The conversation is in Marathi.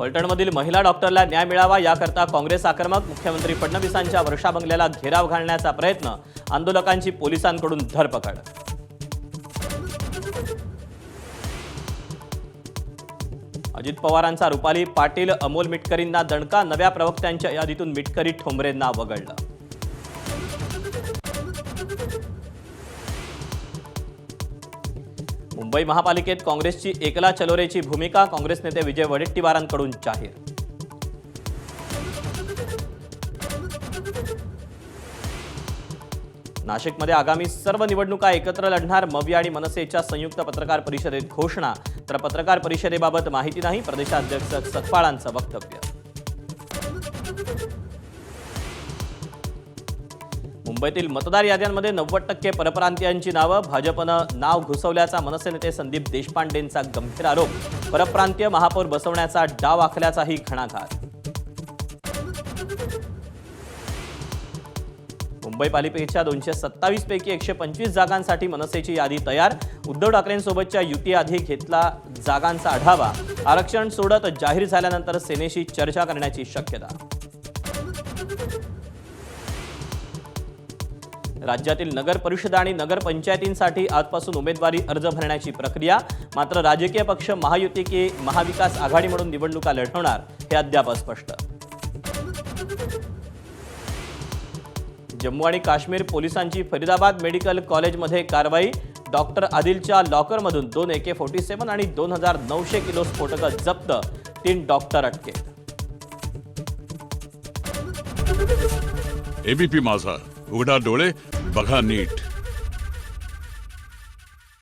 फलटणमधील महिला डॉक्टरला न्याय मिळावा याकरता काँग्रेस आक्रमक. मुख्यमंत्री फडणवीसांच्या वर्षा बंगल्याला घेराव घालण्याचा प्रयत्न. आंदोलकांची पोलिसांकडून धरपकड. अजित पवारांचा रुपाली पाटील अमोल मिटकरींना दणका. नव्या प्रवक्त्यांच्या यादीतून मिटकरी ठोंबरेंना वगळलं. मुंबई महापालिकेत काँग्रेसची एकला चलोरेची भूमिका. काँग्रेस नेते विजय वडेट्टीवारांकडून जाहीर. नाशिकमध्ये आगामी सर्व निवडणुका एकत्र लढणार. मवि आणि मनसेच्या संयुक्त पत्रकार परिषदेत घोषणा. तर पत्रकार परिषदेबाबत माहिती नाही. प्रदेशाध्यक्ष सकपाळांचं वक्तव्य. मुंबईतील मतदार याद्यांमध्ये 90% परप्रांतीयांची नावं. भाजपनं नाव घुसवल्याचा मनसे नेते संदीप देशपांडेंचा गंभीर आरोप. परप्रांतीय महापौर बसवण्याचा डाव आखल्याचाही घणाघात. मुंबई पालिकेच्या 227 पैकी 125 जागांसाठी मनसेची यादी तयार. उद्धव ठाकरेंसोबतच्या युतीआधी घेतला जागांचा आढावा. आरक्षण सोडत जाहीर झाल्यानंतर सेनेशी चर्चा करण्याची शक्यता. राज्यातील नगर परिषद आणि नगर पंचायतींसाठी आजपासून उमेदवारी अर्ज भरण्याची प्रक्रिया. मात्र राजकीय पक्ष महायुती की महाविकास आघाडी म्हणून निवडणुका लढवणार हे अद्याप अस्पष्ट. जम्मू आणि काश्मीर पोलिसांची फरीदाबाद मेडिकल कॉलेजमध्ये कारवाई. डॉक्टर आदिलच्या लॉकरमधून 2 AK-47 आणि 2900 किलो स्फोटकं जप्त. 3 डॉक्टर अटकेत. एबीपी माझा, उघडा डोळे बघा नीट.